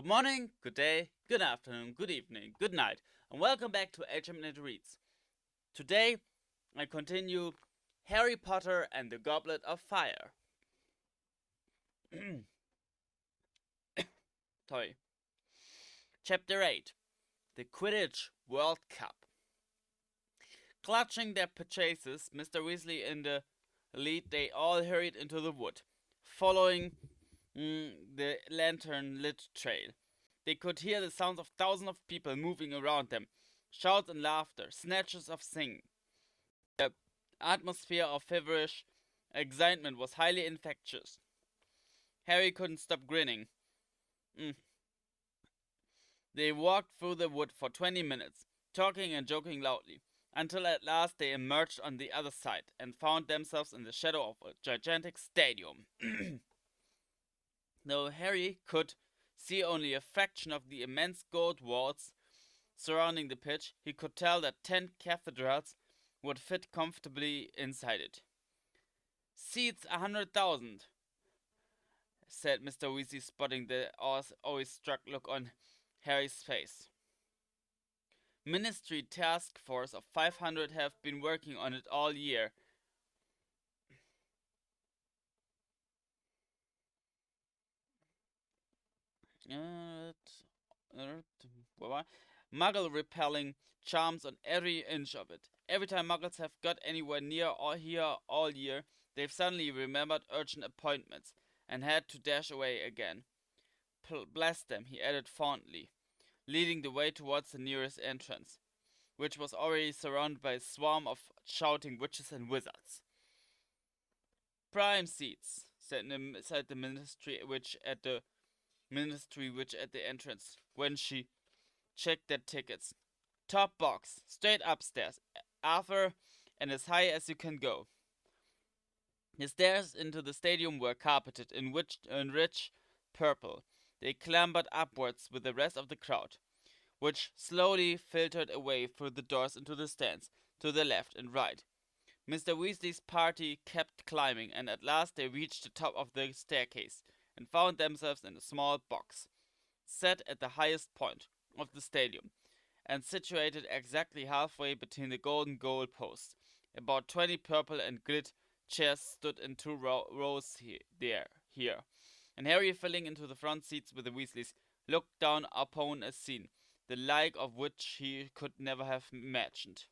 morning, good day, good afternoon, good evening, good night, and welcome back to Achampnator Reads. Today, I continue Harry Potter and the Goblet of Fire. Sorry. Chapter 8 The Quidditch World Cup. Clutching their purchases, Mr. Weasley in the lead, they all hurried into the wood, following the lantern-lit trail. They could hear the sounds of thousands of people moving around them, shouts and laughter, snatches of singing. The atmosphere of feverish excitement was highly infectious. Harry couldn't stop grinning. They walked through the wood for 20 minutes, talking and joking loudly, until at last they emerged on the other side and found themselves in the shadow of a gigantic stadium. Though Harry could see only a fraction of the immense gold walls surrounding the pitch, he could tell that 10 cathedrals would fit comfortably inside it. "Seats 100,000, said Mr. Weasley, spotting the awe-struck look on Harry's face. "Ministry task force of 500 have been working on it all year. Muggle repelling charms on every inch of it. Every time Muggles have got anywhere near or here all year, they've suddenly remembered urgent appointments and had to dash away again. Bless them," he added fondly, leading the way towards the nearest entrance, which was already surrounded by a swarm of shouting witches and wizards. "Prime seats," said the ministry witch at the entrance when she checked their tickets. "Top box, straight upstairs, Arthur, and as high as you can go." The stairs into the stadium were carpeted in rich purple. They clambered upwards with the rest of the crowd, which slowly filtered away through the doors into the stands to the left and right. Mr. Weasley's party kept climbing, and at last they reached the top of the staircase and found themselves in a small box, set at the highest point of the stadium, and situated exactly halfway between the golden goal posts. About 20 purple and gilt chairs stood in two rows here, and Harry, filling into the front seats with the Weasleys, looked down upon a scene, the like of which he could never have imagined.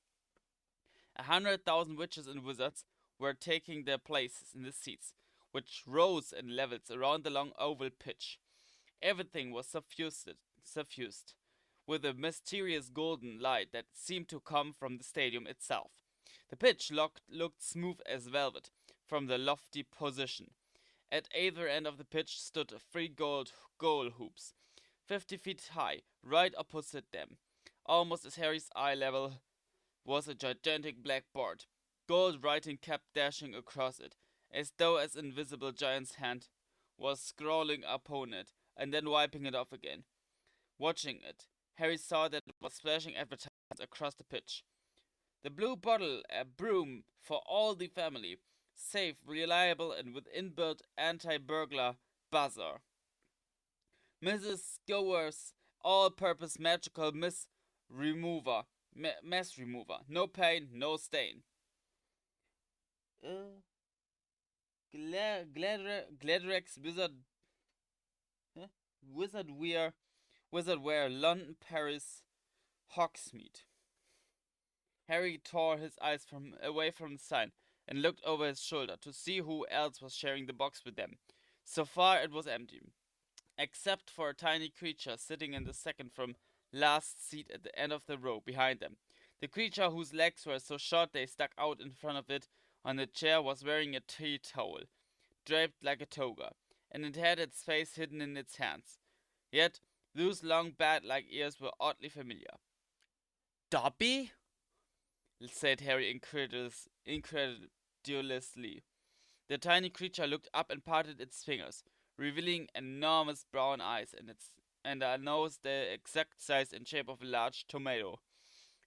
100,000 witches and wizards were taking their places in the seats, which rose in levels around the long oval pitch. Everything was suffused with a mysterious golden light that seemed to come from the stadium itself. The pitch looked smooth as velvet from the lofty position. At either end of the pitch stood 3 gold goal hoops, 50 feet high, right opposite them. Almost at Harry's eye level was a gigantic blackboard. Gold writing kept dashing across it, as though an invisible giant's hand was scrawling upon it and then wiping it off again. Watching it, Harry saw that it was splashing advertisements across the pitch. "The blue bottle, a broom for all the family. Safe, reliable, and with inbuilt anti-burglar buzzer. Mrs. Gower's all-purpose magical mess remover. No pain, no stain." Gladrex Wizardwear, London, Paris, Hogsmeade. Harry tore his eyes away from the sign and looked over his shoulder to see who else was sharing the box with them. So far it was empty, except for a tiny creature sitting in the second from last seat at the end of the row behind them. The creature, whose legs were so short they stuck out in front of it on the chair, was wearing a tea towel, draped like a toga, and it had its face hidden in its hands. Yet those long bat-like ears were oddly familiar. "Dobby?" said Harry incredulously. The tiny creature looked up and parted its fingers, revealing enormous brown eyes and a nose the exact size and shape of a large tomato.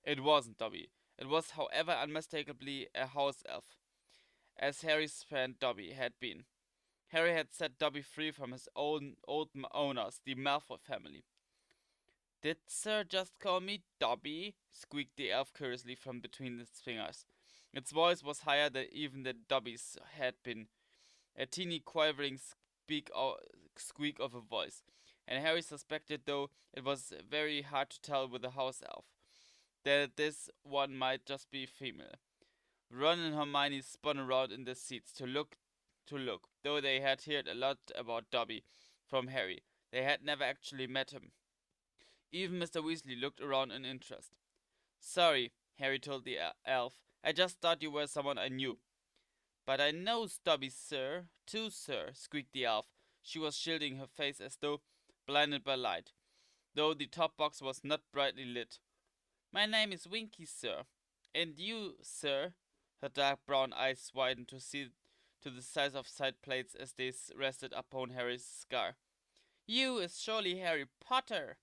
It wasn't Dobby. It was, however, unmistakably a house elf, as Harry's friend Dobby had been. Harry had set Dobby free from his own old owners, the Malfoy family. Did Sir just call me Dobby? Squeaked the elf curiously from between its fingers. Its voice was higher than even the Dobby's had been, a teeny quavering squeak of a voice, and Harry suspected, though it was very hard to tell with a house elf, that this one might just be female. Ron and Hermione spun around in their seats to look, though they had heard a lot about Dobby from Harry. They had never actually met him. Even Mr. Weasley looked around in interest. Sorry, Harry told the elf. I just thought you were someone I knew. But I know Dobby, sir. Too, sir, squeaked the elf. She was shielding her face as though blinded by light, though the top box was not brightly lit. My name is Winky, sir. And you, sir? Her dark brown eyes widened to see to the size of side plates as they rested upon Harry's scar. You is surely Harry Potter.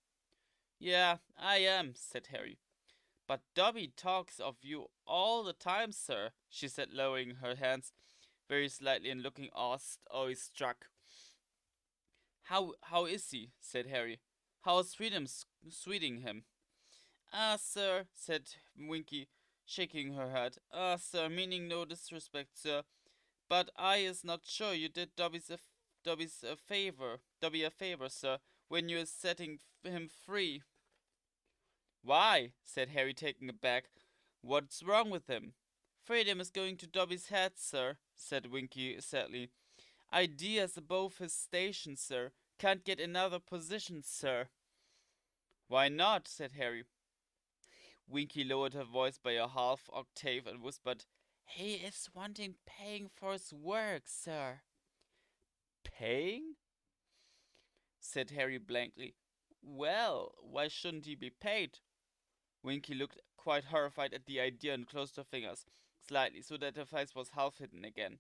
Yeah, I am, said Harry. But Dobby talks of you all the time, sir, she said, lowering her hands very slightly and looking awe-struck. How is he? Said Harry. How's freedom sweeting him? Ah, sir, said Winky, shaking her head. Ah, sir, meaning no disrespect, sir, but I is not sure you did Dobby a favor, sir, when you is setting him free. Why? Said Harry, taken aback. What's wrong with him? Freedom is going to Dobby's head, sir, said Winky sadly. Ideas above his station, sir. Can't get another position, sir. Why not? Said Harry. Winky lowered her voice by a half octave and whispered, He is wanting paying for his work, sir. Paying? Said Harry blankly. Well, why shouldn't he be paid? Winky looked quite horrified at the idea and closed her fingers slightly so that her face was half hidden again.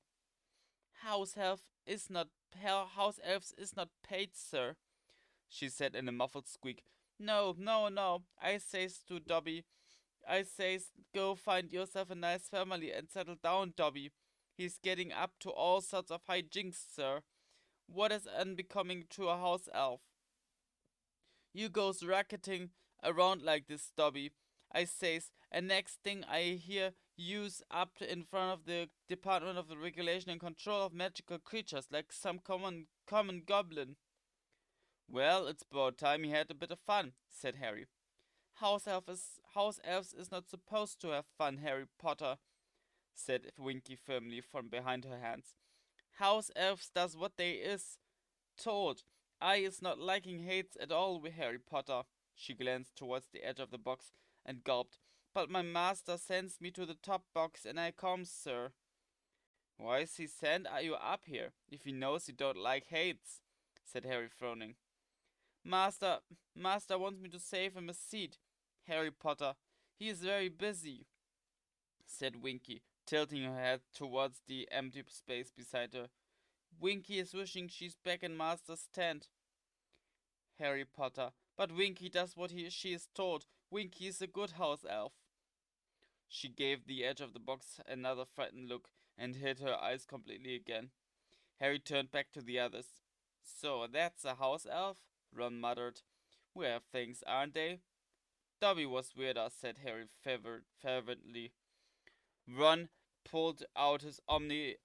House elves is not paid, sir, she said in a muffled squeak. No, no, no. I says to Dobby, I says, go find yourself a nice family and settle down, Dobby. He's getting up to all sorts of high jinks, sir. What is unbecoming to a house elf? You goes racketing around like this, Dobby, I says, and next thing I hear you's up in front of the Department of the Regulation and Control of Magical Creatures like some common goblin. Well, it's about time he had a bit of fun, said Harry. House elves is not supposed to have fun, Harry Potter, said Winky firmly from behind her hands. House elves does what they is told. I is not liking hates at all with Harry Potter. She glanced towards the edge of the box and gulped. But my master sends me to the top box and I comes, sir. Why is he send you up here, if he knows you don't like hates? Said Harry, frowning. Master wants me to save him a seat, Harry Potter. He is very busy, said Winky, tilting her head towards the empty space beside her. Winky is wishing she's back in Master's tent. Harry Potter. But Winky does what she is told. Winky is a good house elf. She gave the edge of the box another frightened look and hid her eyes completely again. Harry turned back to the others. So that's a house elf? Ron muttered. Weird things, aren't they? Dobby was weirder, said Harry fervently. Ron pulled out his omnioculars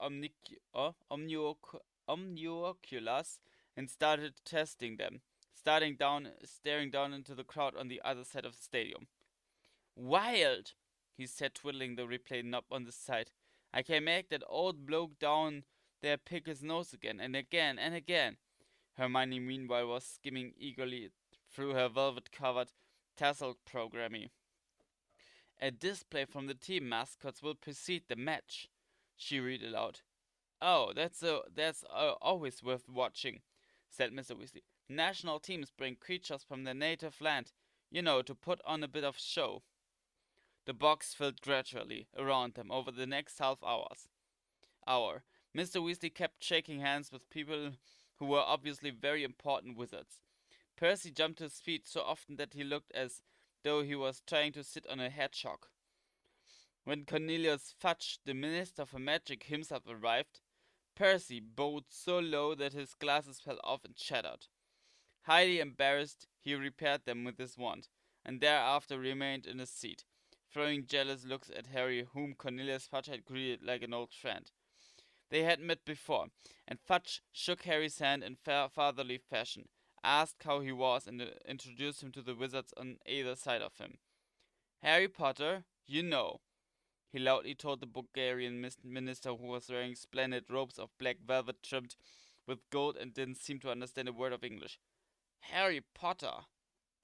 and started testing them, staring down into the crowd on the other side of the stadium. Wild, he said, twiddling the replay knob on the side. I can make that old bloke down there pick his nose again and again and again. Hermione, meanwhile, was skimming eagerly through her velvet-covered, tasseled programming. A display from the team mascots will precede the match, she read aloud. Oh, that's always worth watching, said Mr. Weasley. National teams bring creatures from their native land, to put on a bit of show. The box filled gradually around them over the next hour. Mr. Weasley kept shaking hands with people who were obviously very important wizards. Percy jumped to his feet so often that he looked as though he was trying to sit on a hedgehog. When Cornelius Fudge, the Minister for Magic himself, arrived, Percy bowed so low that his glasses fell off and shattered. Highly embarrassed, he repaired them with his wand, and thereafter remained in his seat, throwing jealous looks at Harry, whom Cornelius Fudge had greeted like an old friend. They had met before, and Fudge shook Harry's hand in fatherly fashion, asked how he was, and introduced him to the wizards on either side of him. Harry Potter, you know, he loudly told the Bulgarian minister, who was wearing splendid robes of black velvet trimmed with gold and didn't seem to understand a word of English. Harry Potter?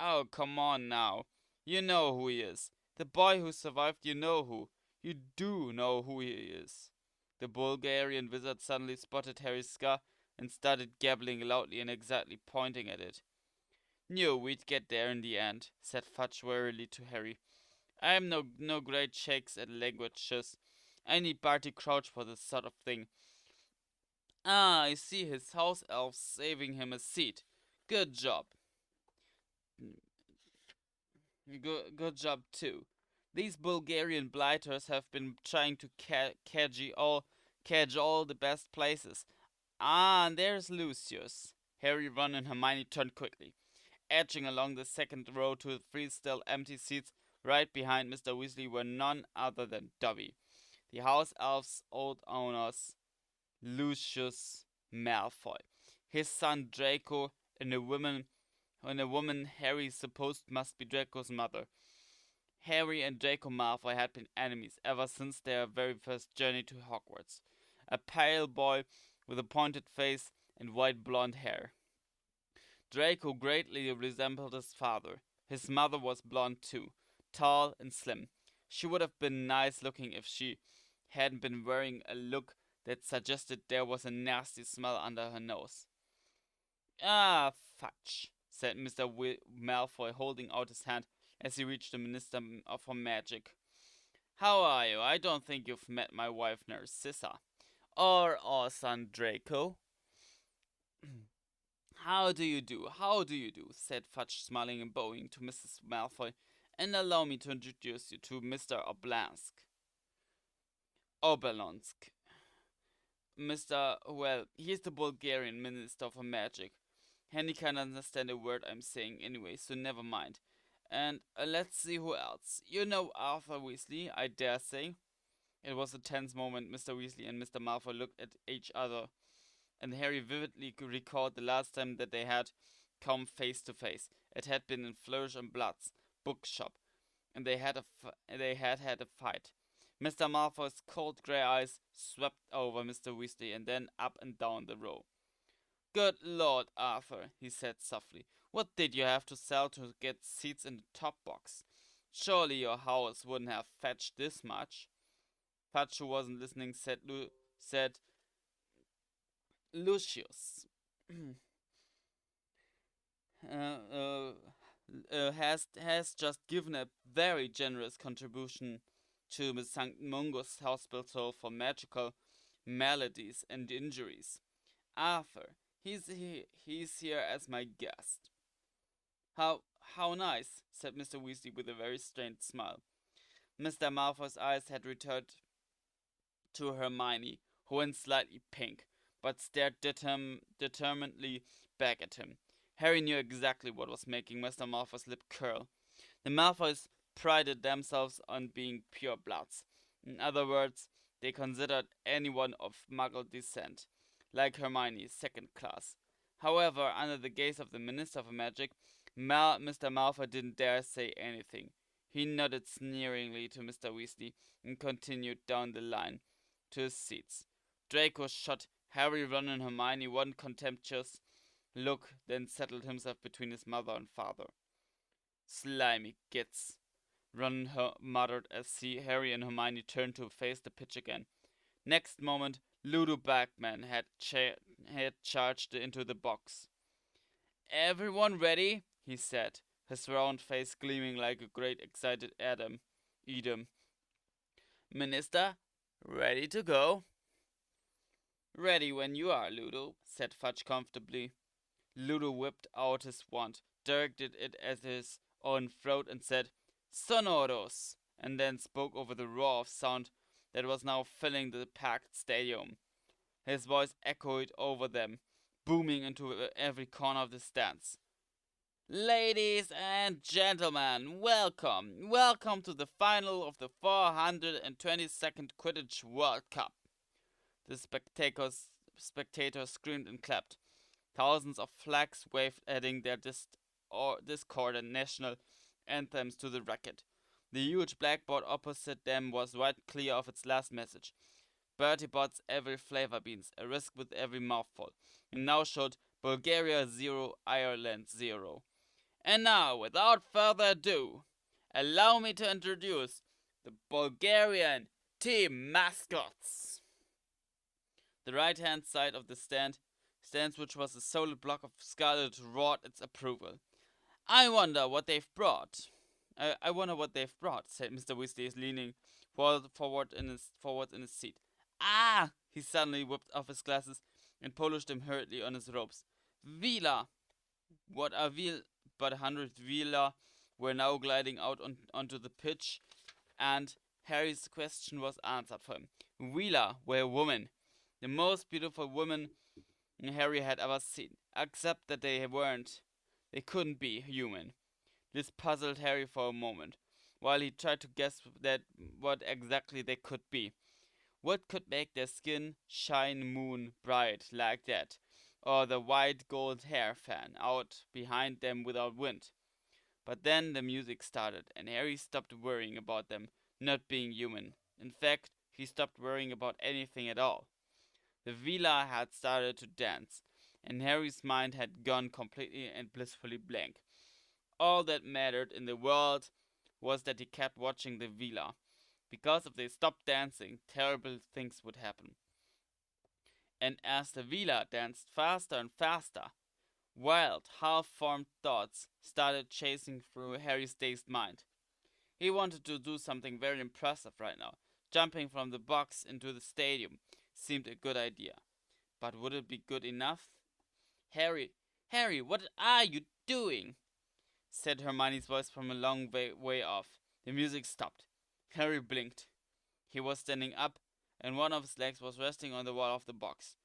Oh, come on now. You know who he is. The boy who survived, you know who. You do know who he is. The Bulgarian wizard suddenly spotted Harry's scar and started gabbling loudly and exactly pointing at it. Knew we'd get there in the end, said Fudge wearily to Harry. I'm no great shakes at languages. I need Barty Crouch for this sort of thing. Ah, I see his house elf saving him a seat. Good job. Good job too. These Bulgarian blighters have been trying to catch all the best places. Ah, and there's Lucius. Harry, Ron, and Hermione turned quickly, edging along the second row to three still empty seats right behind Mr. Weasley were none other than Dobby, the house elf's old owners, Lucius Malfoy, his son Draco, and a woman Harry supposed must be Draco's mother. Harry and Draco Malfoy had been enemies ever since their very first journey to Hogwarts. A pale boy with a pointed face and white blonde hair. Draco greatly resembled his father. His mother was blonde too, tall and slim. She would have been nice looking if she hadn't been wearing a look that suggested there was a nasty smell under her nose. Ah, fudge, said Mr. Malfoy, holding out his hand as he reached the Minister for Magic. How are you? I don't think you've met my wife Narcissa. Or our son Draco. How do you do? How do you do? Said Fudge, smiling and bowing to Mrs. Malfoy. And allow me to introduce you to Mr. Obolonsk. Well, he's the Bulgarian Minister for Magic. And he can't understand a word I'm saying anyway, so never mind. And let's see who else. You know Arthur Weasley, I dare say. It was a tense moment. Mr. Weasley and Mr. Malfoy looked at each other, and Harry vividly recalled the last time that they had come face to face. It had been in Flourish and Blood's bookshop, and they had had a fight. Mr. Malfoy's cold grey eyes swept over Mr. Weasley and then up and down the row. Good Lord, Arthur, he said softly. What did you have to sell to get seats in the top box? Surely your house wouldn't have fetched this much. Fudge, who wasn't listening, said Lucius has just given a very generous contribution to the St. Mungo's Hospital for Magical Maladies and Injuries. Arthur, he's here as my guest. How nice, said Mr. Weasley with a very strained smile. Mr. Malfoy's eyes had returned to Hermione, who went slightly pink, but stared determinedly back at him. Harry knew exactly what was making Mr. Malfoy's lip curl. The Malfoys prided themselves on being pure bloods. In other words, they considered anyone of Muggle descent, like Hermione, second class. However, under the gaze of the Minister for Magic, Mr. Malfoy didn't dare say anything. He nodded sneeringly to Mr. Weasley and continued down the line to his seats. Draco shot Harry, Ron, and Hermione one contemptuous look, then settled himself between his mother and father. Slimy gits, Ron muttered as Harry and Hermione turned to face the pitch again. Next moment, Ludo Bagman had charged into the box. Everyone ready? He said, his round face gleaming like a great excited Edom. Minister, ready to go? Ready when you are, Ludo, said Fudge comfortably. Ludo whipped out his wand, directed it at his own throat and said, Sonoros, and then spoke over the roar of sound that was now filling the packed stadium. His voice echoed over them, booming into every corner of the stands. Ladies and gentlemen, welcome! Welcome to the final of the 422nd Quidditch World Cup. The spectators screamed and clapped. Thousands of flags waved, adding their discordant national anthems to the racket. The huge blackboard opposite them was wiped clear of its last message. Bertie Bott's every flavor beans, a risk with every mouthful. And now showed Bulgaria 0, Ireland 0. And now, without further ado, allow me to introduce the Bulgarian team mascots. The right-hand side of the stands, which was a solid block of scarlet, roared its approval. I wonder what they've brought. I wonder what they've brought, said Mr. Weasley, leaning forward in his seat. Ah! He suddenly whipped off his glasses and polished them hurriedly on his robes. Vila! What are Vila? But 100 Vila were now gliding out onto the pitch, and Harry's question was answered for him. Vila were women, the most beautiful women Harry had ever seen, except that they couldn't be human. This puzzled Harry for a moment, while he tried to guess what exactly they could be. What could make their skin shine moon bright like that, or the white gold hair fan out behind them without wind? But then the music started, and Harry stopped worrying about them not being human. In fact, he stopped worrying about anything at all. The villa had started to dance, and Harry's mind had gone completely and blissfully blank. All that mattered in the world was that he kept watching the villa, because if they stopped dancing, terrible things would happen. And as the villa danced faster and faster, wild, half-formed thoughts started chasing through Harry's dazed mind. He wanted to do something very impressive right now. Jumping from the box into the stadium seemed a good idea. But would it be good enough? Harry, what are you doing? Said Hermione's voice from a long way off. The music stopped. Harry blinked. He was standing up, and one of his legs was resting on the wall of the box.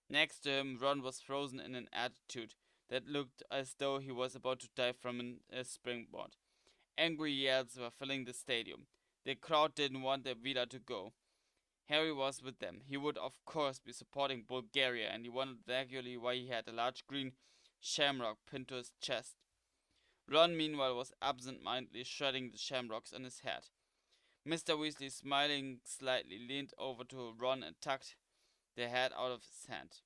Next to him, Ron was frozen in an attitude that looked as though he was about to dive from a springboard. Angry yells were filling the stadium. The crowd didn't want their villa to go. Harry was with them. He would, of course, be supporting Bulgaria, and he wondered vaguely why he had a large green shamrock pinned to his chest. Ron, meanwhile, was absent-mindedly shredding the shamrocks on his head. Mr. Weasley, smiling slightly, leaned over to Ron and tucked the head out of his hand.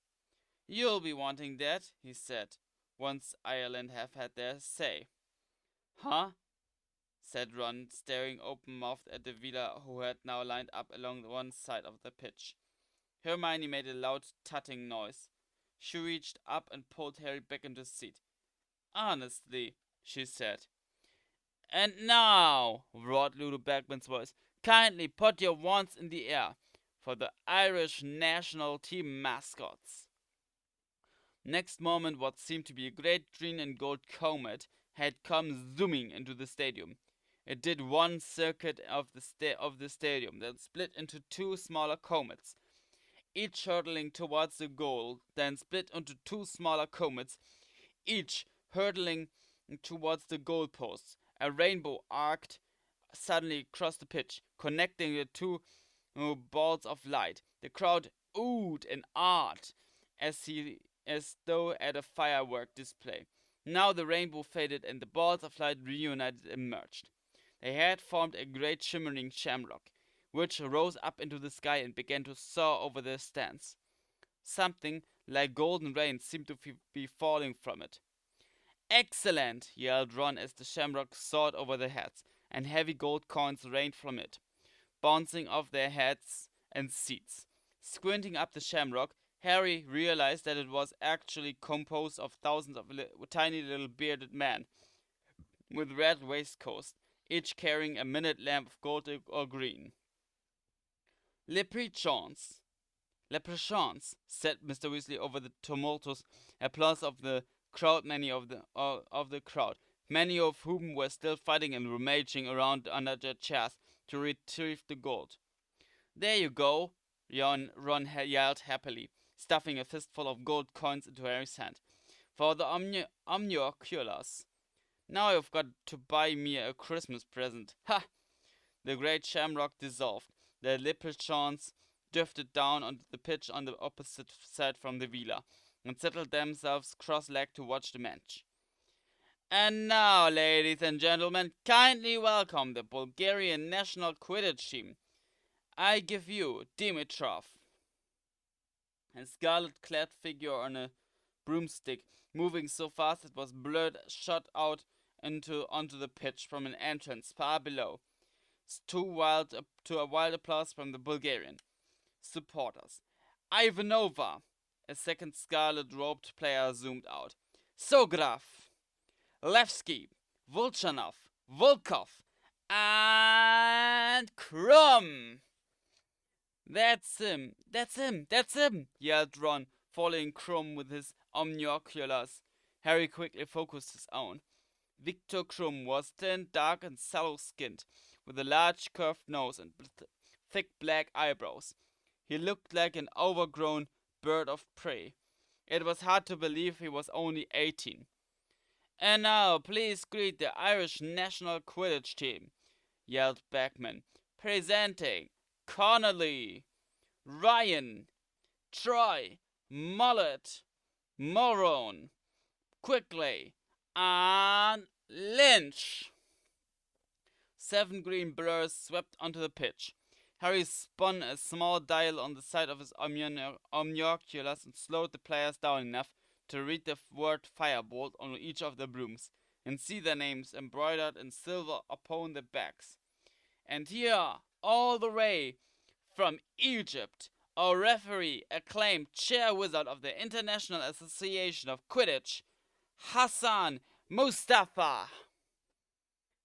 You'll be wanting that, he said, once Ireland have had their say. Huh? Said Ron, staring open-mouthed at the villa, who had now lined up along one side of the pitch. Hermione made a loud tutting noise. She reached up and pulled Harry back into his seat. Honestly, she said. And now, roared Ludo Bagman's voice, kindly put your wands in the air for the Irish national team mascots. Next moment, what seemed to be a great green and gold comet had come zooming into the stadium. It did one circuit of the stadium, then split into two smaller comets, each hurtling towards the goal, then split into two smaller comets, each hurtling towards the goalposts. A rainbow arced suddenly across the pitch, connecting the two balls of light. The crowd oohed and ahed as though at a firework display. Now the rainbow faded and the balls of light reunited and merged. They had formed a great shimmering shamrock, which rose up into the sky and began to soar over their stands. Something like golden rain seemed to be falling from it. Excellent! Yelled Ron as the shamrock soared over their heads, and heavy gold coins rained from it, bouncing off their heads and seats. Squinting up the shamrock, Harry realized that it was actually composed of thousands of tiny little bearded men with red waistcoats, each carrying a minute lamp of gold or green. Leprechauns, said Mr. Weasley over the tumultuous applause of the crowd, many of the crowd, many of whom were still fighting and rummaging around under their chairs to retrieve the gold. There you go, Ron yelled happily, stuffing a fistful of gold coins into Harry's hand. For the omnioculars. Now you've got to buy me a Christmas present. Ha! The great shamrock dissolved. The leprechauns drifted down onto the pitch on the opposite side from the villa, and settled themselves cross-legged to watch the match. And now, ladies and gentlemen, kindly welcome the Bulgarian national Quidditch team. I give you Dimitrov, a scarlet-clad figure on a broomstick, moving so fast it was blurred, shot out onto the pitch from an entrance far below, to a wild applause from the Bulgarian supporters. Ivanova, a second scarlet-robed player, zoomed out. Sograf, Levski, Volchanov, Volkov, and Krum. That's him, that's him, yelled Ron, following Krum with his omnioculars. Harry quickly focused his own. Victor Krum was thin, dark, and sallow-skinned, with a large curved nose and thick black eyebrows. He looked like an overgrown bird of prey. It was hard to believe he was only 18. And now, please greet the Irish national Quidditch team, yelled Bagman, presenting Connolly, Ryan, Troy, Mullet, Morone, Quigley, and Lynch. 7 green blurs swept onto the pitch. Harry spun a small dial on the side of his omnioculars and slowed the players down enough to read the word Firebolt on each of the brooms and see their names embroidered in silver upon the backs. And here, all the way from Egypt, our referee, acclaimed chair wizard of the International Association of Quidditch, Hassan Mustafa.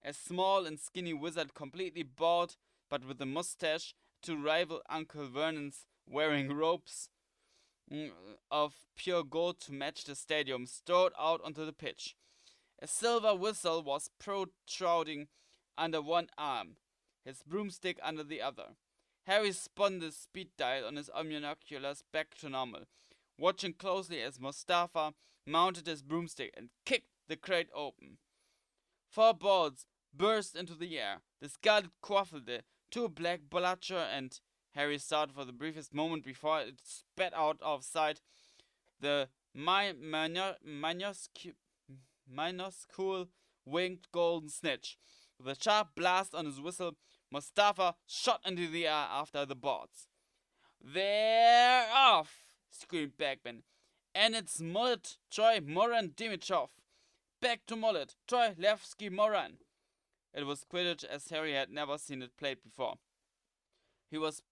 A small and skinny wizard, completely bald but with a mustache to rival Uncle Vernon's, wearing robes of pure gold to match the stadium, strode out onto the pitch. A silver whistle was protruding under one arm, his broomstick under the other. Harry spun the speed dial on his omnioculars back to normal, watching closely as Mustafa mounted his broomstick and kicked the crate open. 4 balls burst into the air. The scarlet quaffle, the 2 black bludger, and Harry started for the briefest moment before it spat out of sight the minuscule winged golden snitch. With a sharp blast on his whistle, Mustafa shot into the air after the balls. "They're off!" screamed Bagman. "And it's Mullet, Troy, Moran, Dimitrov. Back to Mullet, Troy, Levski, Moran." It was Quidditch as Harry had never seen it played before. He was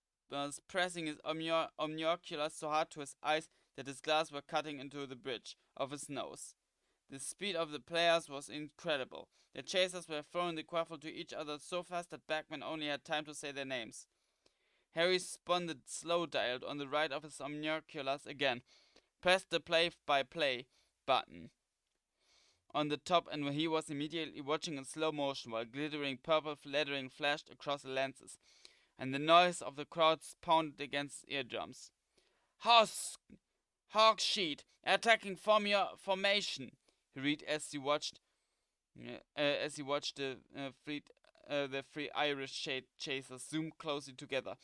pressing his omnioculars so hard to his eyes that his glasses were cutting into the bridge of his nose. The speed of the players was incredible. The chasers were throwing the quaffle to each other so fast that Bagman only had time to say their names. Harry spun the slow dial on the right of his omnioculars again, pressed the play-by-play button on the top, and he was immediately watching in slow motion while glittering purple lettering flashed across the lenses, and the noise of the crowds pounded against his eardrums. Hogsheet, attacking formation, he read as he watched the three Irish chasers zoom closely together.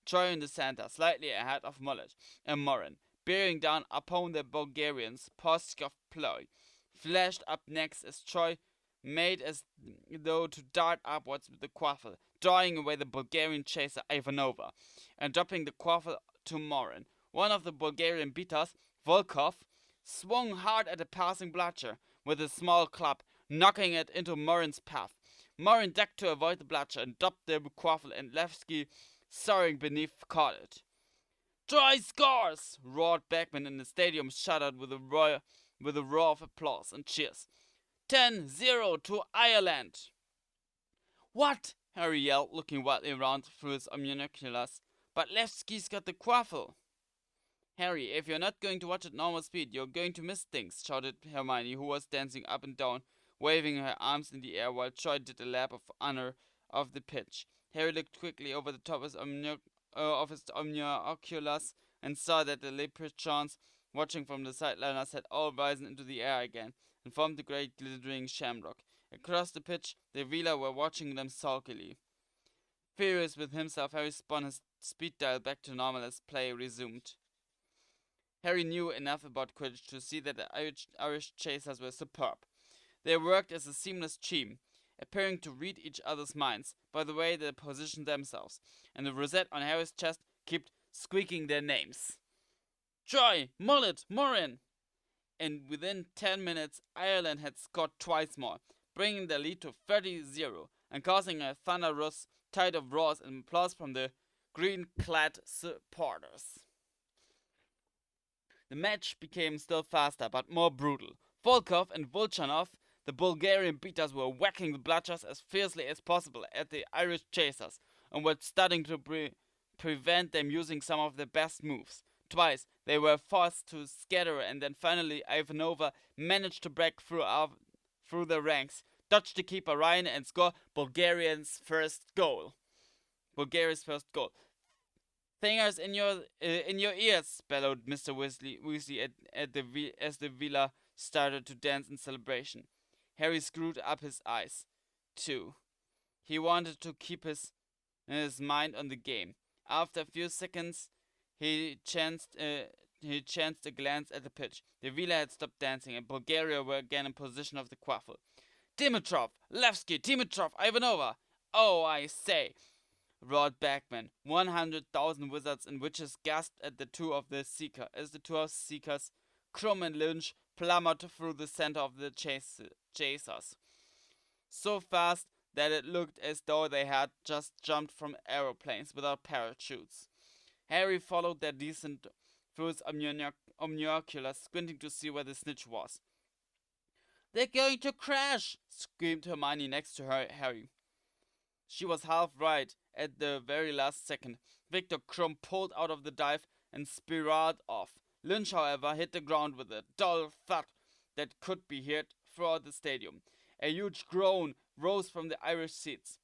Troy in the center, slightly ahead of Mullet and Moran, bearing down upon the Bulgarians. Poskov ploy flashed up next as Troy made as though to dart upwards with the quaffle, drawing away the Bulgarian chaser Ivanova, and dropping the quaffle to Moran. One of the Bulgarian beaters, Volkov, swung hard at a passing bludger with a small club, knocking it into Moran's path. Moran ducked to avoid the bludger and dropped the quaffle, and Levski, soaring beneath, caught it. "Troy scores!" roared Bagman, and the stadium shuddered with a roar of applause and cheers. 10-0 to Ireland. "What?" Harry yelled, looking wildly around through his omnioculars. "But Levski's got the quaffle." "Harry, if you're not going to watch at normal speed, you're going to miss things," shouted Hermione, who was dancing up and down, waving her arms in the air while Troy did a lap of honor of the pitch. Harry looked quickly over the top of his omnioculars and saw that the leprechauns, watching from the sideliners, had all risen into the air again and formed a great glittering shamrock. Across the pitch, the Vila were watching them sulkily. Furious with himself, Harry spun his speed dial back to normal as play resumed. Harry knew enough about Quidditch to see that the Irish chasers were superb. They worked as a seamless team, appearing to read each other's minds by the way they positioned themselves, and the rosette on Harry's chest kept squeaking their names. Joy, Mullet, Morin! And within 10 minutes, Ireland had scored twice more, bringing their lead to 30-0 and causing a thunderous tide of roars and applause from the green-clad supporters. The match became still faster, but more brutal. Volkov and Volchanov, the Bulgarian beaters, were whacking the Bludgers as fiercely as possible at the Irish chasers, and were starting to prevent them using some of their best moves. Twice, they were forced to scatter, and then finally Ivanova managed to break through the ranks, dodge the keeper Ryan, and score Bulgaria's first goal. Fingers in your ears, bellowed Mr. Weasley as the villa started to dance in celebration. Harry screwed up his eyes, too. He wanted to keep his mind on the game. After a few seconds, he chanced a glance at the pitch. The villa had stopped dancing, and Bulgaria were again in position of the quaffle. Dimitrov, Levski, Dimitrov, Ivanova! Oh, I say! Roared Bagman. 100,000 wizards and witches gasped at the two of the seekers, Krum and Lynch, plummeted through the center of the chasers, so fast that it looked as though they had just jumped from aeroplanes without parachutes. Harry followed their descent through his omnioculars, squinting to see where the snitch was. "They're going to crash!" screamed Hermione next to Harry. She was half right. At the very last second, Victor Krum pulled out of the dive and spiraled off. Lynch, however, hit the ground with a dull thud that could be heard throughout the stadium. A huge groan rose from the Irish seats.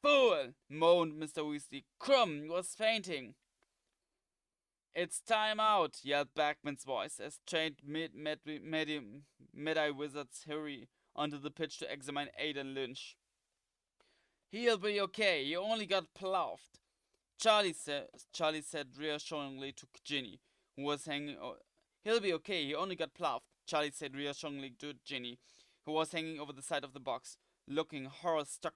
"Fool!" moaned Mr. Weasley. "Krum was fainting." "It's time out!" yelled Bagman's voice as trained Medi wizards hurry onto the pitch to examine Aidan Lynch. "He'll be okay. He only got ploughed," Charlie said reassuringly to Ginny, who was hanging. "He'll be okay. He only got ploughed," Charlie said reassuringly to Ginny, who was hanging over the side of the box, looking horror-struck.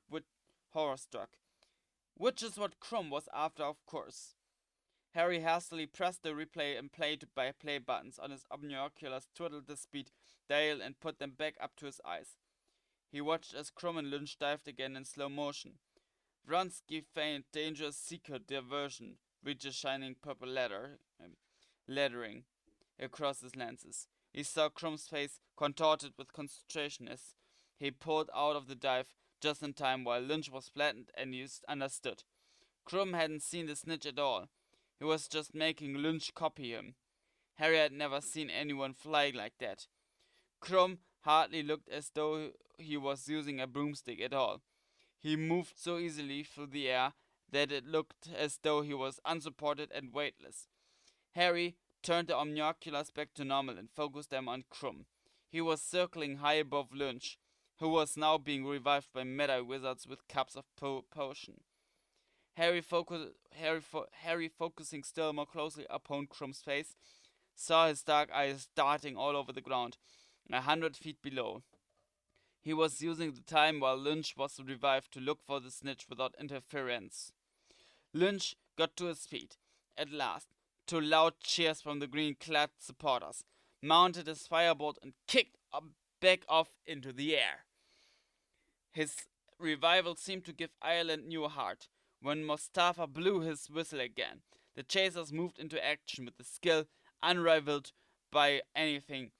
Which is what Krum was after, of course. Harry hastily pressed the replay and play-by-play buttons on his omnioculars, twiddled the speed dial, and put them back up to his eyes. He watched as Krum and Lynch dived again in slow motion. Vronsky feigned dangerous seeker diversion, read the shining purple lettering across his lenses. He saw Krum's face contorted with concentration as he pulled out of the dive just in time while Lynch was flattened, and he understood. Krum hadn't seen the snitch at all. He was just making Lynch copy him. Harry had never seen anyone fly like that. Krum hardly looked as though he was using a broomstick at all. He moved so easily through the air that it looked as though he was unsupported and weightless. Harry turned the omnioculars back to normal and focused them on Krum. He was circling high above Lynch, who was now being revived by Medi wizards with cups of potion. Harry, focusing still more closely upon Krum's face, saw his dark eyes darting all over the ground, 100 feet below. He was using the time while Lynch was revived to look for the snitch without interference. Lynch got to his feet, at last, to loud cheers from the green-clad supporters, mounted his firebolt and kicked back off into the air. His revival seemed to give Ireland new heart. When Mostafa blew his whistle again, the chasers moved into action with a skill unrivaled by anything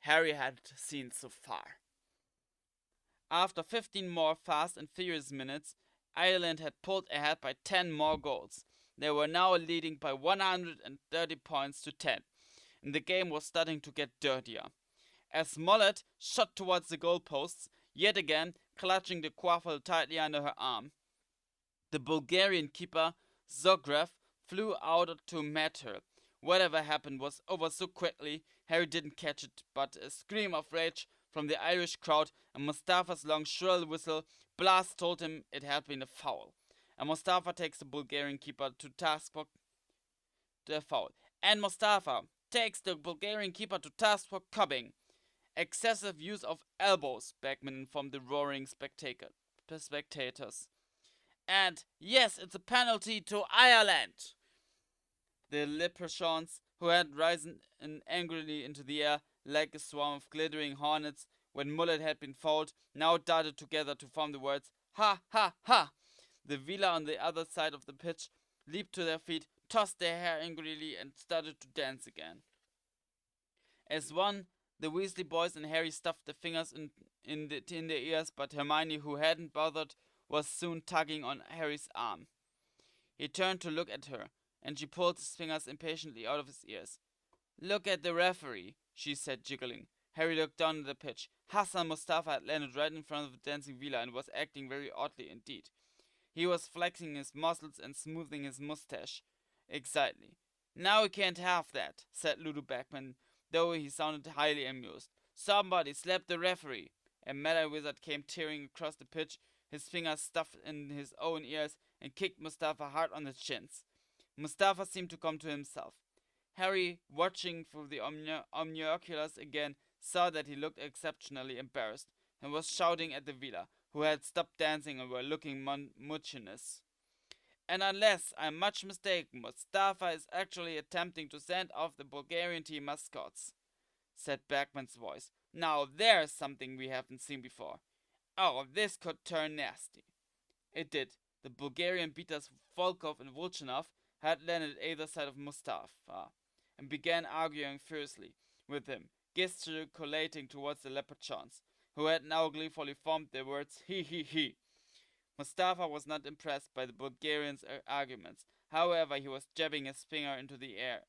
Harry had seen so far. After 15 more fast and furious minutes, Ireland had pulled ahead by 10 more goals. They were now leading by 130 points to 10, and the game was starting to get dirtier. As Mollet shot towards the goalposts, yet again clutching the quaffle tightly under her arm, the Bulgarian keeper, Zograf, flew out to meet her. Whatever happened was over so quickly, Harry didn't catch it, but a scream of rage from the Irish crowd and Mustafa's long shrill whistle blast told him it had been a foul. And Mustafa takes the Bulgarian keeper to task for the foul. And Mustafa takes the Bulgarian keeper to task for cubbing. Excessive use of elbows, Bagman informed the roaring spectators. And yes, it's a penalty to Ireland. The leprechauns, who had risen angrily into the air like a swarm of glittering hornets when Mullet had been fouled, now darted together to form the words, "Ha, ha, ha!" The Vila on the other side of the pitch leaped to their feet, tossed their hair angrily, and started to dance again. As one, the Weasley boys and Harry stuffed their fingers in their ears, but Hermione, who hadn't bothered, was soon tugging on Harry's arm. He turned to look at her, and she pulled his fingers impatiently out of his ears. "Look at the referee," she said, jiggling. Harry looked down at the pitch. Hassan Mustafa had landed right in front of the dancing Vila and was acting very oddly indeed. He was flexing his muscles and smoothing his mustache excitedly. "Now we can't have that," said Ludo Bagman, though he sounded highly amused. "Somebody slap the referee." A mad wizard came tearing across the pitch, his fingers stuffed in his own ears, and kicked Mustafa hard on the shins. Mustafa seemed to come to himself. Harry, watching through the omnioculars again, saw that he looked exceptionally embarrassed, and was shouting at the Vila, who had stopped dancing and were looking mutinous. "And unless I'm much mistaken, Mustafa is actually attempting to send off the Bulgarian team mascots," said Bagman's voice. "Now there's something we haven't seen before. Oh, this could turn nasty." It did. The Bulgarian beaters Volkov and Volchanov had landed either side of Mustafa and began arguing fiercely with him, gesticulating towards the leprechauns, who had now gleefully formed their words, "He, he." Mustafa was not impressed by the Bulgarians' arguments. However, he was jabbing his finger into the air,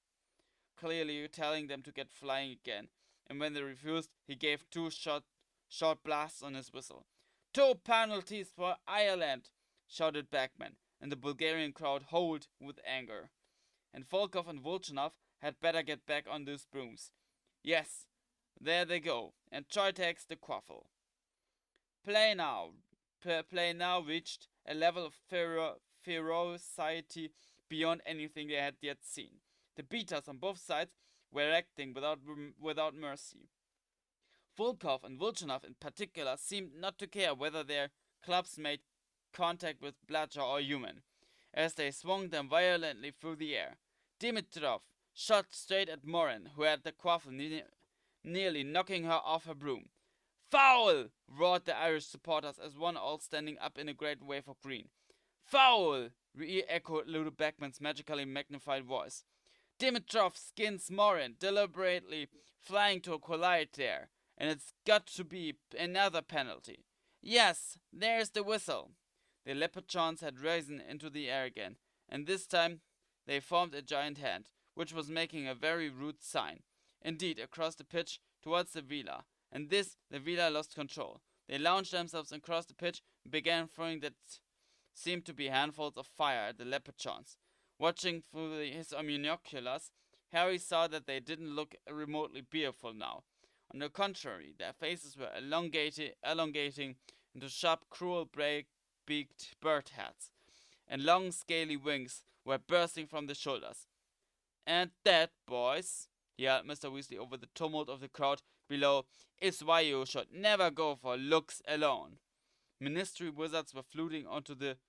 clearly telling them to get flying again, and when they refused, he gave two short blasts on his whistle. "Two penalties for Ireland," shouted Bagman, and the Bulgarian crowd howled with anger. And Volkov and Volchanov had better get back on those brooms. Yes, there they go, and try to axe the quaffle. Play now reached a level of ferocity beyond anything they had yet seen. The beaters on both sides were acting without mercy. Volkov and Volchanov in particular seemed not to care whether their clubs made contact with bludger or human, as they swung them violently through the air. Dimitrov shot straight at Morin, who had the quaffle, nearly knocking her off her broom. "Foul!" roared the Irish supporters as one all standing up in a great wave of green. "Foul!" re-echoed Ludo Bagman's magically magnified voice. Dimitrov skins Morin, deliberately flying to collide there, and it's got to be another penalty. Yes, there's the whistle. The leprechauns had risen into the air again, and this time they formed a giant hand, which was making a very rude sign, indeed, across the pitch towards the Vila, and this the Vila lost control. They launched themselves across the pitch and began throwing that seemed to be handfuls of fire at the leprechauns. Watching through his binoculars, Harry saw that they didn't look remotely fearful now. On the contrary, their faces were elongating into sharp, cruel, beaked bird heads, and long, scaly wings were bursting from the shoulders. "And that, boys," yelled Mr. Weasley over the tumult of the crowd below, "is why you should never go for looks alone." Ministry wizards were floating onto the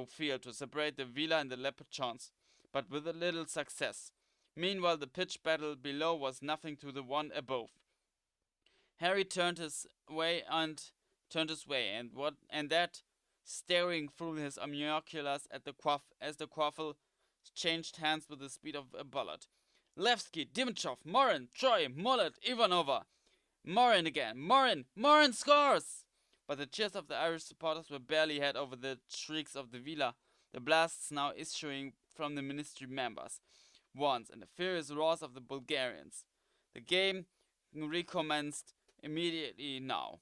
field to separate the Vila and the leprechauns, but with a little success. Meanwhile, the pitch battle below was nothing to the one above. Harry turned his way, and that, staring through his binoculars at the as the quaffle changed hands with the speed of a bullet. Levski, Dimitrov, Morin, Troy, Mullet, Ivanova. Morin again. Morin scores! But the cheers of the Irish supporters were barely heard over the shrieks of the Vila, the blasts now issuing from the ministry members, once, and the furious roars of the Bulgarians. The game recommenced immediately. Now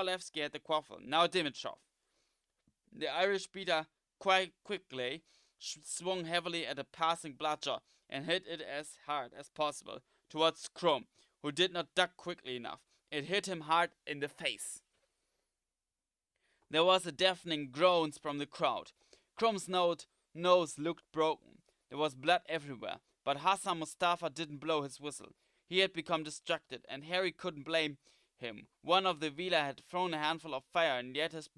Levski had the quaffle. Now Dimitrov. The Irish beater quite quickly swung heavily at a passing bludger and hit it as hard as possible towards Krum, who did not duck quickly enough. It hit him hard in the face. There was a deafening groan from the crowd. Krum's nose looked broken. There was blood everywhere, but Hassan Mustafa didn't blow his whistle. He had become distracted, and Harry couldn't blame him. One of the Vila had thrown a handful of fire and yet his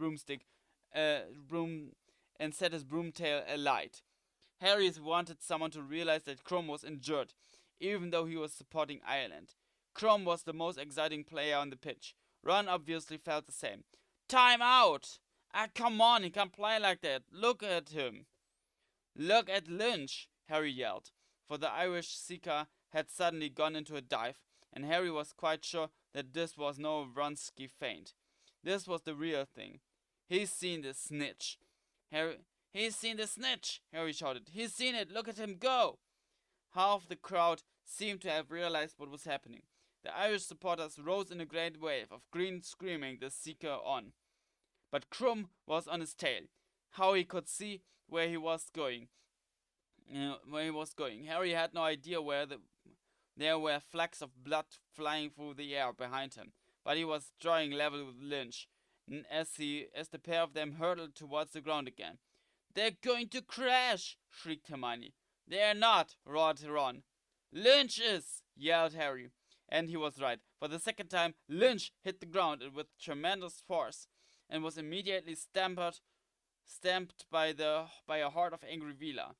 set his broomtail alight. Harry wanted someone to realize that Krum was injured, even though he was supporting Ireland. Krum was the most exciting player on the pitch. Ron obviously felt the same. Time out! Ah, come on, he can't play like that. Look at him. Look at Lynch, Harry yelled, for the Irish seeker had suddenly gone into a dive, and Harry was quite sure that this was no Vronsky feint. This was the real thing. He's seen the snitch. He's seen the snitch, Harry shouted. He's seen it. Look at him go. Half the crowd seemed to have realized what was happening. The Irish supporters rose in a great wave of green, screaming the seeker on. But Krum was on his tail. How he could see where he was going. Harry had no idea where there were flecks of blood flying through the air behind him, but he was drawing level with Lynch as the pair of them hurtled towards the ground again. They're going to crash, shrieked Hermione. They're not, roared Ron. Lynch is, yelled Harry. And he was right. For the second time, Lynch hit the ground with tremendous force and was immediately stamped by a horde of angry Vila.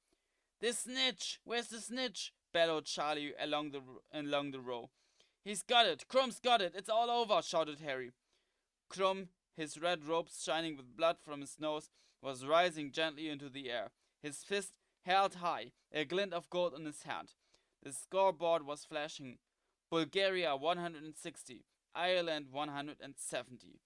The snitch! Where's the snitch? Bellowed Charlie along the row. He's got it! Krum's got it! It's all over! Shouted Harry. Krum, his red robes shining with blood from his nose, was rising gently into the air, his fist held high, a glint of gold in his hand. The scoreboard was flashing. Bulgaria 160, Ireland 170.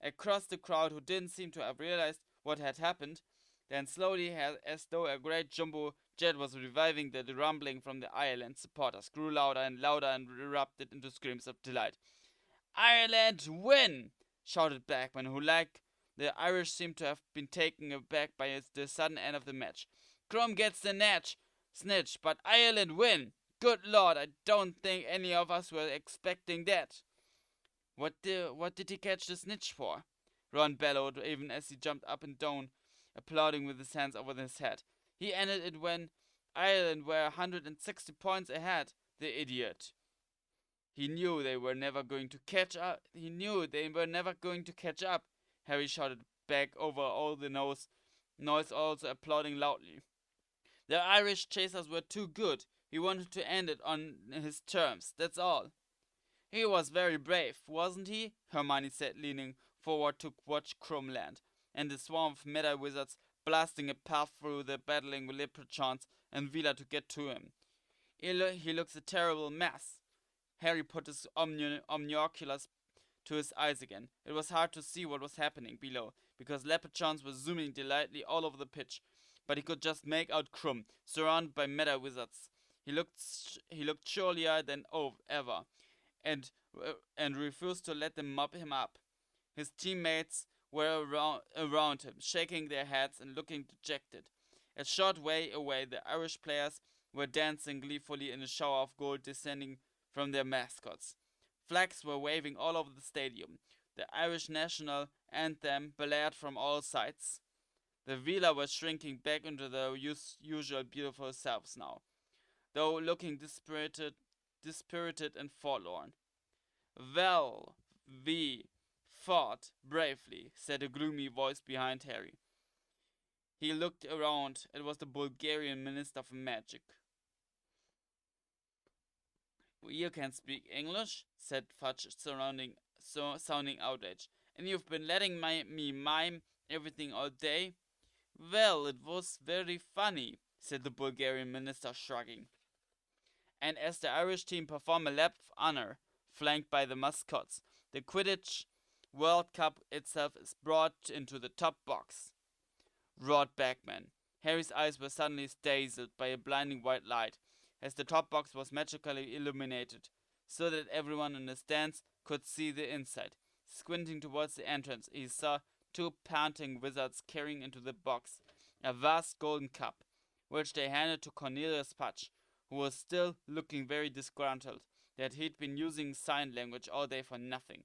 Across the crowd, who didn't seem to have realized what had happened, then slowly, as though a great jumbo jet was reviving, the rumbling from the Ireland supporters grew louder and erupted into screams of delight. Ireland win! Shouted Blackman, who, like the Irish, seemed to have been taken aback by the sudden end of the match. Krum gets the snitch, but Ireland win! Good Lord, I don't think any of us were expecting that. What did he catch the snitch for? Ron bellowed, even as he jumped up and down, applauding with his hands over his head. He ended it when Ireland were 160 points ahead, the idiot. He knew they were never going to catch up. Harry shouted back over all the noise, also applauding loudly. The Irish chasers were too good. He wanted to end it on his terms, that's all. He was very brave, wasn't he? Hermione said, leaning forward to watch Krum land, and the swarm of meta wizards blasting a path through the battling leprechauns and Vila to get to him. He looks a terrible mess. Harry put his omnioculars to his eyes again. It was hard to see what was happening below, because leprechauns were zooming delightfully all over the pitch, but he could just make out Krum, surrounded by meta wizards. He looked surelier than ever, and refused to let them mop him up. His teammates were around him, shaking their heads and looking dejected. A short way away, the Irish players were dancing gleefully in a shower of gold descending from their mascots. Flags were waving all over the stadium. The Irish national anthem blared from all sides. The Vila were shrinking back into their usual beautiful selves now, though looking dispirited and forlorn. Well, we fought bravely, said a gloomy voice behind Harry. He looked around. It was the Bulgarian Minister of Magic. You can speak English, said Fudge, sounding outraged. And you've been letting me mime everything all day? Well, it was very funny, said the Bulgarian minister, shrugging. And as the Irish team performed a lap of honor, flanked by the mascots, the Quidditch World Cup itself is brought into the top box, roared Bagman. Harry's eyes were suddenly dazzled by a blinding white light, as the top box was magically illuminated, so that everyone in the stands could see the inside. Squinting towards the entrance, he saw two panting wizards carrying into the box a vast golden cup, which they handed to Cornelius Fudge, who was still looking very disgruntled that he'd been using sign language all day for nothing.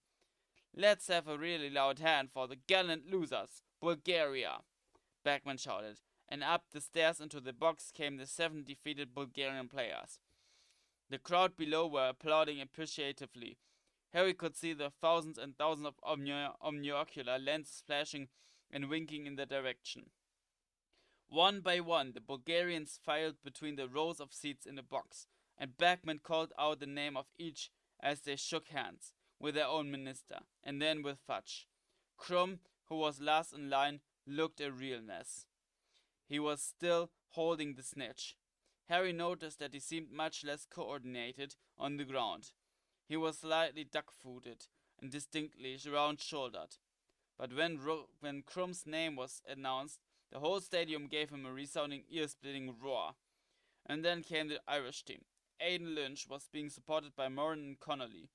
"Let's have a really loud hand for the gallant losers, Bulgaria!" Bagman shouted, and up the stairs into the box came the 7 defeated Bulgarian players. The crowd below were applauding appreciatively. Harry could see the thousands and thousands of omniocular lenses flashing and winking in their direction. One by one, the Bulgarians filed between the rows of seats in the box, and Bagman called out the name of each as they shook hands, with their own minister, and then with Fudge. Krumm, who was last in line, looked a real mess. He was still holding the snitch. Harry noticed that he seemed much less coordinated on the ground. He was slightly duck-footed and distinctly round-shouldered. But when Krumm's name was announced, the whole stadium gave him a resounding, ear-splitting roar. And then came the Irish team. Aidan Lynch was being supported by Moran and Connolly.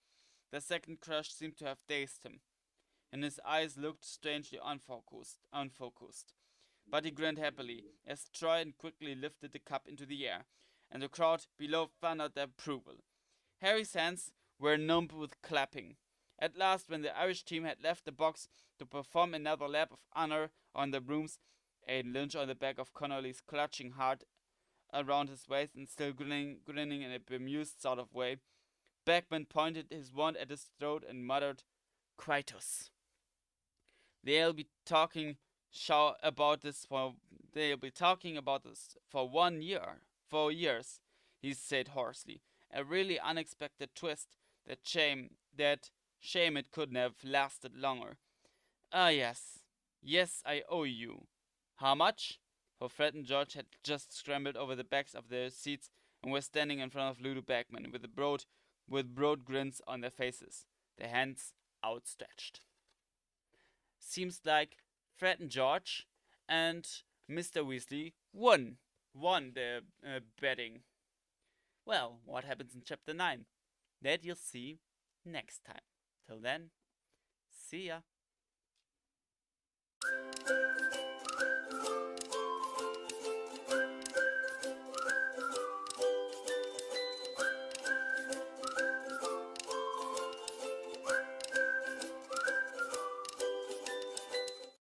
The second crash seemed to have dazed him, and his eyes looked strangely unfocused. But he grinned happily as Troy quickly lifted the cup into the air, and the crowd below thundered their approval. Harry's hands were numb with clapping. At last, when the Irish team had left the box to perform another lap of honor on the brooms, Aidan Lynch on the back of Connolly's clutching hard around his waist and still grinning in a bemused sort of way, Bagman pointed his wand at his throat and muttered, "Quietus." They'll be talking about this for 1 year, 4 years, he said hoarsely. A really unexpected twist. That shame it couldn't have lasted longer. "Ah, yes. Yes, I owe you." "How much?" For Fred and George had just scrambled over the backs of their seats and were standing in front of Ludo Bagman with broad grins on their faces, their hands outstretched. Seems like Fred and George and Mr. Weasley won the betting. Well, what happens in Chapter 9? That you'll see next time. Till then, see ya.